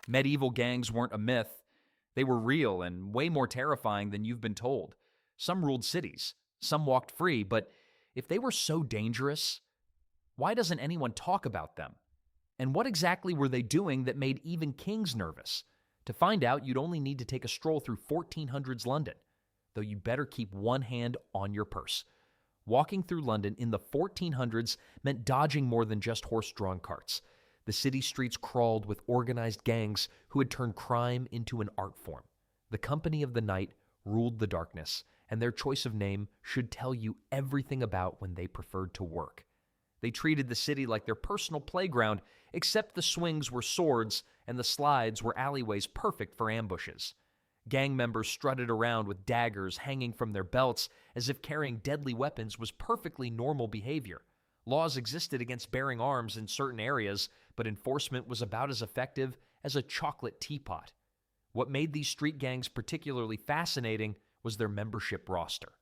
Medieval gangs weren't a myth. They were real and way more terrifying than you've been told. Some ruled cities, some walked free, but if they were so dangerous, why doesn't anyone talk about them? And what exactly were they doing that made even kings nervous? To find out, you'd only need to take a stroll through 1400s London, though you better keep one hand on your purse. Walking through London in the 1400s meant dodging more than just horse-drawn carts. The city streets crawled with organized gangs who had turned crime into an art form. The company of the night ruled the darkness, and their choice of name should tell you everything about when they preferred to work. They treated the city like their personal playground, except the swings were swords and the slides were alleyways perfect for ambushes. Gang members strutted around with daggers hanging from their belts as if carrying deadly weapons was perfectly normal behavior. Laws existed against bearing arms in certain areas, but enforcement was about as effective as a chocolate teapot. What made these street gangs particularly fascinating was their membership roster.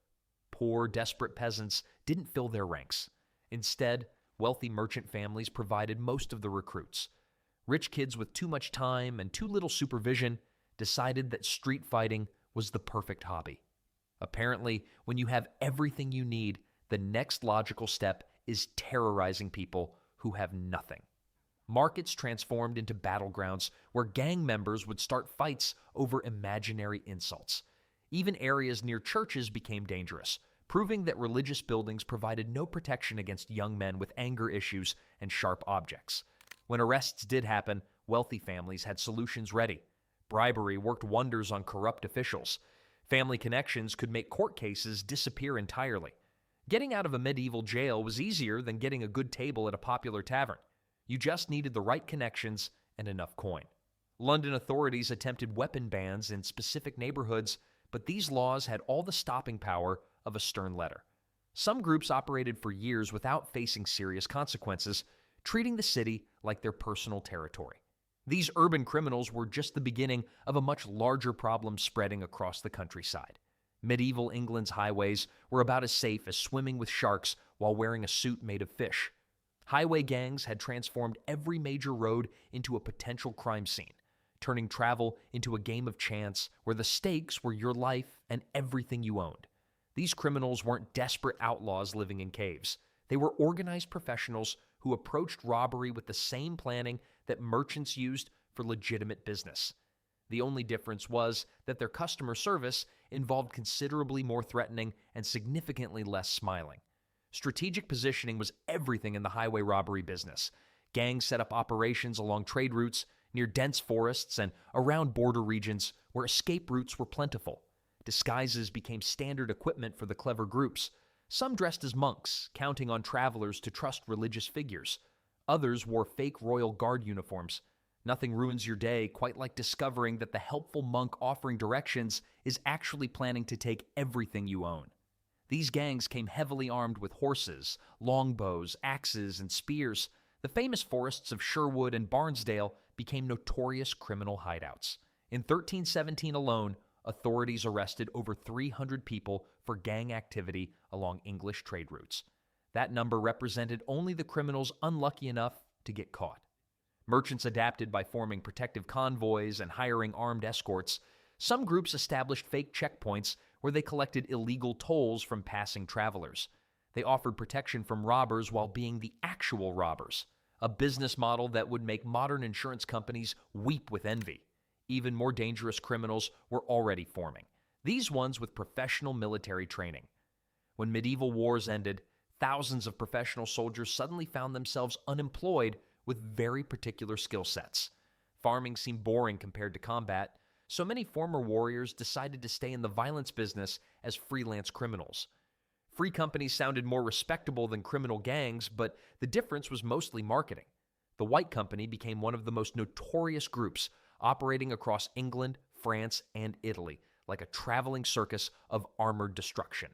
Poor, desperate peasants didn't fill their ranks. Instead, wealthy merchant families provided most of the recruits. Rich kids with too much time and too little supervision decided that street fighting was the perfect hobby. Apparently, when you have everything you need, the next logical step is terrorizing people who have nothing. Markets transformed into battlegrounds where gang members would start fights over imaginary insults. Even areas near churches became dangerous, proving that religious buildings provided no protection against young men with anger issues and sharp objects. When arrests did happen, wealthy families had solutions ready. Bribery worked wonders on corrupt officials. Family connections could make court cases disappear entirely. Getting out of a medieval jail was easier than getting a good table at a popular tavern. You just needed the right connections and enough coin. London authorities attempted weapon bans in specific neighborhoods, but these laws had all the stopping power of a stern letter. Some groups operated for years without facing serious consequences, treating the city like their personal territory. These urban criminals were just the beginning of a much larger problem spreading across the countryside. Medieval England's highways were about as safe as swimming with sharks while wearing a suit made of fish. Highway gangs had transformed every major road into a potential crime scene, turning travel into a game of chance where the stakes were your life and everything you owned. These criminals weren't desperate outlaws living in caves. They were organized professionals who approached robbery with the same planning that merchants used for legitimate business. The only difference was that their customer service involved considerably more threatening and significantly less smiling. Strategic positioning was everything in the highway robbery business. Gangs set up operations along trade routes, near dense forests, and around border regions where escape routes were plentiful. Disguises became standard equipment for the clever groups. Some dressed as monks, counting on travelers to trust religious figures. Others wore fake royal guard uniforms. Nothing ruins your day quite like discovering that the helpful monk offering directions is actually planning to take everything you own. These gangs came heavily armed with horses, longbows, axes, and spears. The famous forests of Sherwood and Barnesdale became notorious criminal hideouts. In 1317 alone, authorities arrested over 300 people for gang activity along English trade routes. That number represented only the criminals unlucky enough to get caught. Merchants adapted by forming protective convoys and hiring armed escorts. Some groups established fake checkpoints where they collected illegal tolls from passing travelers. They offered protection from robbers while being the actual robbers, a business model that would make modern insurance companies weep with envy. Even more dangerous criminals were already forming, these ones with professional military training. When medieval wars ended, thousands of professional soldiers suddenly found themselves unemployed with very particular skill sets. Farming seemed boring compared to combat, so many former warriors decided to stay in the violence business as freelance criminals. Free companies sounded more respectable than criminal gangs, but the difference was mostly marketing. The White Company became one of the most notorious groups, operating across England, France, and Italy, like a traveling circus of armored destruction.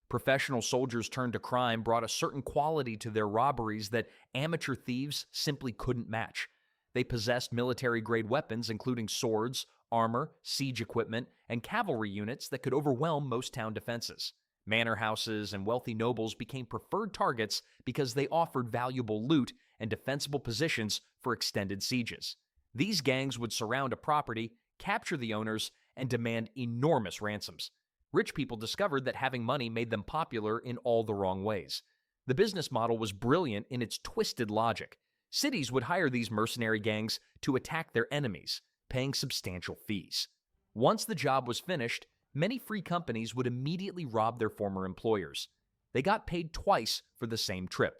Professional soldiers turned to crime brought a certain quality to their robberies that amateur thieves simply couldn't match. They possessed military-grade weapons, including swords, armor, siege equipment, and cavalry units that could overwhelm most town defenses. Manor houses and wealthy nobles became preferred targets because they offered valuable loot and defensible positions for extended sieges. These gangs would surround a property, capture the owners, and demand enormous ransoms. Rich people discovered that having money made them popular in all the wrong ways. The business model was brilliant in its twisted logic. Cities would hire these mercenary gangs to attack their enemies, paying substantial fees. Once the job was finished, many free companies would immediately rob their former employers. They got paid twice for the same trip.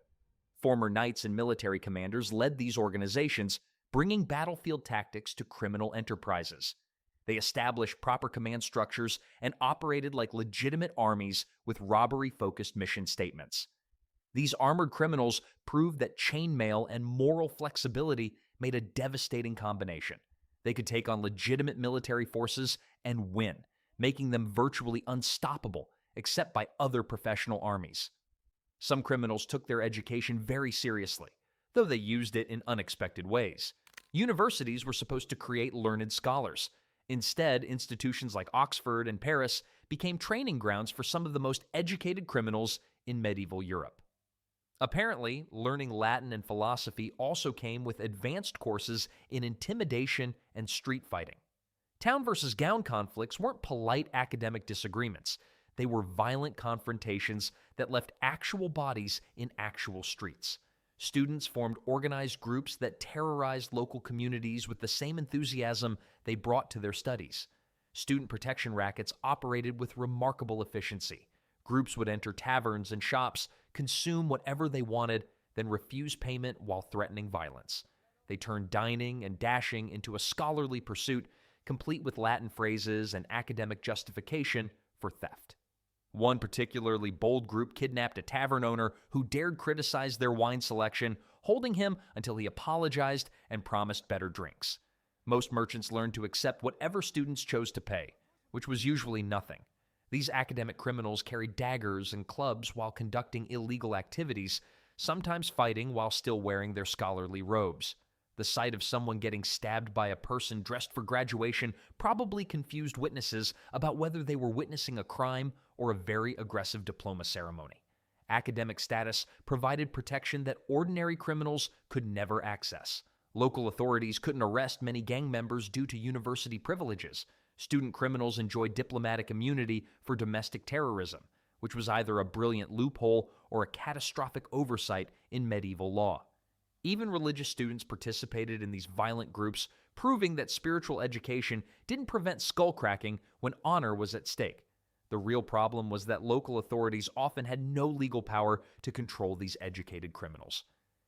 Former knights and military commanders led these organizations, bringing battlefield tactics to criminal enterprises. They established proper command structures and operated like legitimate armies with robbery-focused mission statements. These armored criminals proved that chainmail and moral flexibility made a devastating combination. They could take on legitimate military forces and win, making them virtually unstoppable, except by other professional armies. Some criminals took their education very seriously, though they used it in unexpected ways. Universities were supposed to create learned scholars. Instead, institutions like Oxford and Paris became training grounds for some of the most educated criminals in medieval Europe. Apparently, learning Latin and philosophy also came with advanced courses in intimidation and street fighting. Town versus gown conflicts weren't polite academic disagreements. They were violent confrontations that left actual bodies in actual streets. Students formed organized groups that terrorized local communities with the same enthusiasm they brought to their studies. Student protection rackets operated with remarkable efficiency. Groups would enter taverns and shops, consume whatever they wanted, then refuse payment while threatening violence. They turned dining and dashing into a scholarly pursuit, complete with Latin phrases and academic justification for theft. One particularly bold group kidnapped a tavern owner who dared criticize their wine selection, holding him until he apologized and promised better drinks. Most merchants learned to accept whatever students chose to pay, which was usually nothing. These academic criminals carried daggers and clubs while conducting illegal activities, sometimes fighting while still wearing their scholarly robes. The sight of someone getting stabbed by a person dressed for graduation probably confused witnesses about whether they were witnessing a crime or a very aggressive diploma ceremony. Academic status provided protection that ordinary criminals could never access. Local authorities couldn't arrest many gang members due to university privileges. Student criminals enjoyed diplomatic immunity for domestic terrorism, which was either a brilliant loophole or a catastrophic oversight in medieval law. Even religious students participated in these violent groups, proving that spiritual education didn't prevent skullcracking when honor was at stake. The real problem was that local authorities often had no legal power to control these educated criminals.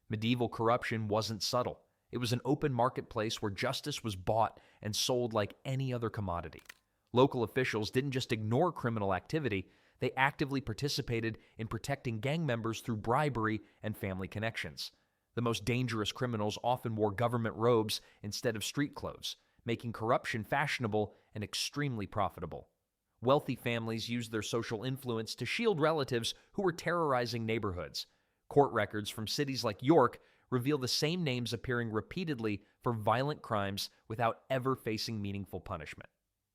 Medieval corruption wasn't subtle. It was an open marketplace where justice was bought and sold like any other commodity. Local officials didn't just ignore criminal activity, they actively participated in protecting gang members through bribery and family connections. The most dangerous criminals often wore government robes instead of street clothes, making corruption fashionable and extremely profitable. Wealthy families used their social influence to shield relatives who were terrorizing neighborhoods. Court records from cities like York reveal the same names appearing repeatedly for violent crimes without ever facing meaningful punishment.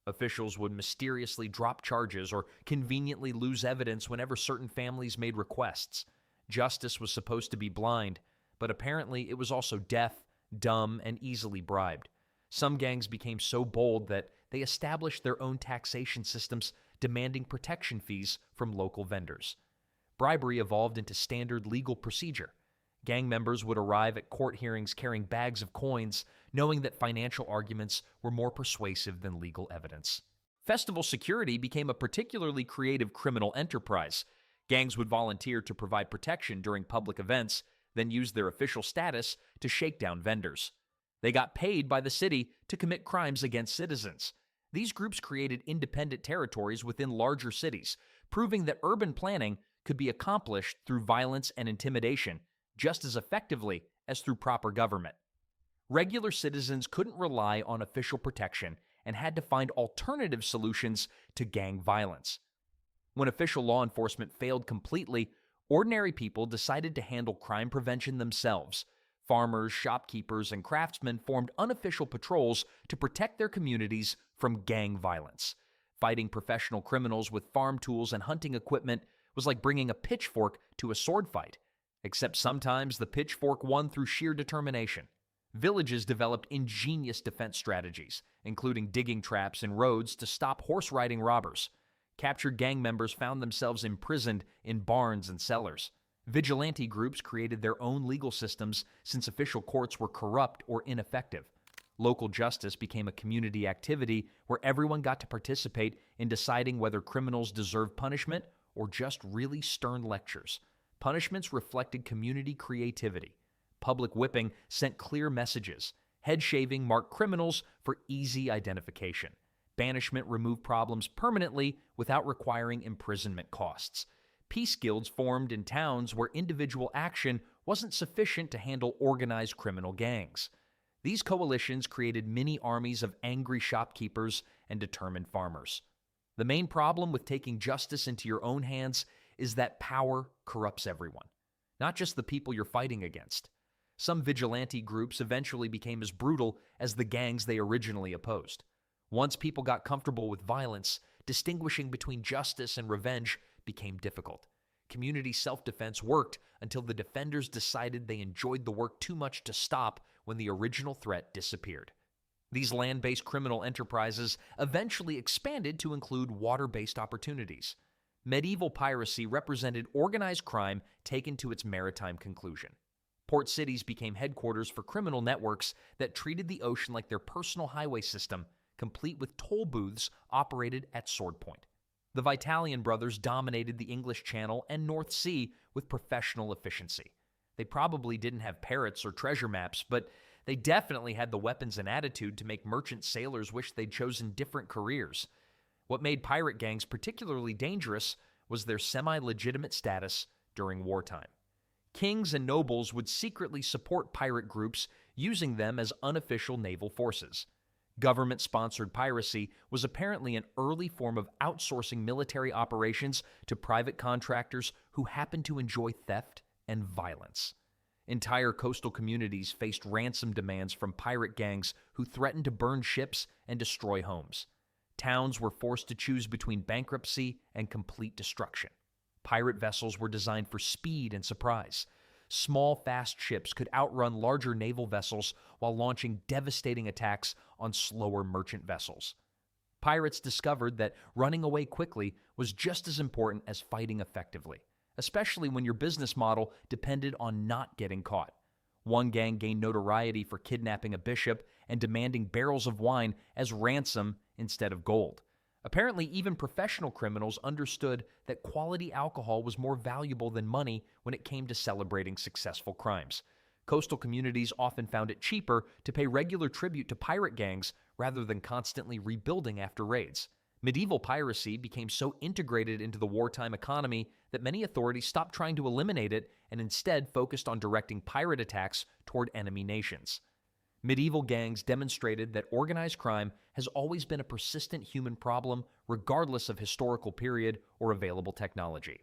Officials would mysteriously drop charges or conveniently lose evidence whenever certain families made requests. Justice was supposed to be blind, but apparently it was also deaf, dumb, and easily bribed. Some gangs became so bold that they established their own taxation systems, demanding protection fees from local vendors. Bribery evolved into standard legal procedure. Gang members would arrive at court hearings carrying bags of coins, knowing that financial arguments were more persuasive than legal evidence. Festival security became a particularly creative criminal enterprise. Gangs would volunteer to provide protection during public events, then use their official status to shake down vendors. They got paid by the city to commit crimes against citizens. These groups created independent territories within larger cities, proving that urban planning could be accomplished through violence and intimidation just as effectively as through proper government. Regular citizens couldn't rely on official protection and had to find alternative solutions to gang violence. When official law enforcement failed completely, ordinary people decided to handle crime prevention themselves. Farmers, shopkeepers, and craftsmen formed unofficial patrols to protect their communities from gang violence. Fighting professional criminals with farm tools and hunting equipment was like bringing a pitchfork to a sword fight, except sometimes the pitchfork won through sheer determination. Villages developed ingenious defense strategies, including digging traps in roads to stop horse-riding robbers. Captured gang members found themselves imprisoned in barns and cellars. Vigilante groups created their own legal systems since official courts were corrupt or ineffective. Local justice became a community activity where everyone got to participate in deciding whether criminals deserved punishment or just really stern lectures. Punishments reflected community creativity. Public whipping sent clear messages. Head shaving marked criminals for easy identification. Banishment removed problems permanently without requiring imprisonment costs. Peace guilds formed in towns where individual action wasn't sufficient to handle organized criminal gangs. These coalitions created mini armies of angry shopkeepers and determined farmers. The main problem with taking justice into your own hands is that power corrupts everyone, not just the people you're fighting against. Some vigilante groups eventually became as brutal as the gangs they originally opposed. Once people got comfortable with violence, distinguishing between justice and revenge became difficult. Community self-defense worked until the defenders decided they enjoyed the work too much to stop when the original threat disappeared. These land-based criminal enterprises eventually expanded to include water-based opportunities. Medieval piracy represented organized crime taken to its maritime conclusion. Port cities became headquarters for criminal networks that treated the ocean like their personal highway system, complete with toll booths operated at sword point. The Vitalian brothers dominated the English Channel and North Sea with professional efficiency. They probably didn't have parrots or treasure maps, but they definitely had the weapons and attitude to make merchant sailors wish they'd chosen different careers. What made pirate gangs particularly dangerous was their semi-legitimate status during wartime. Kings and nobles would secretly support pirate groups, using them as unofficial naval forces. Government-sponsored piracy was apparently an early form of outsourcing military operations to private contractors who happened to enjoy theft and violence. Entire coastal communities faced ransom demands from pirate gangs who threatened to burn ships and destroy homes. Towns were forced to choose between bankruptcy and complete destruction. Pirate vessels were designed for speed and surprise. Small, fast ships could outrun larger naval vessels while launching devastating attacks on slower merchant vessels. Pirates discovered that running away quickly was just as important as fighting effectively, especially when your business model depended on not getting caught. One gang gained notoriety for kidnapping a bishop and demanding barrels of wine as ransom instead of gold. Apparently, even professional criminals understood that quality alcohol was more valuable than money when it came to celebrating successful crimes. Coastal communities often found it cheaper to pay regular tribute to pirate gangs rather than constantly rebuilding after raids. Medieval piracy became so integrated into the wartime economy that many authorities stopped trying to eliminate it and instead focused on directing pirate attacks toward enemy nations. Medieval gangs demonstrated that organized crime has always been a persistent human problem regardless of historical period or available technology.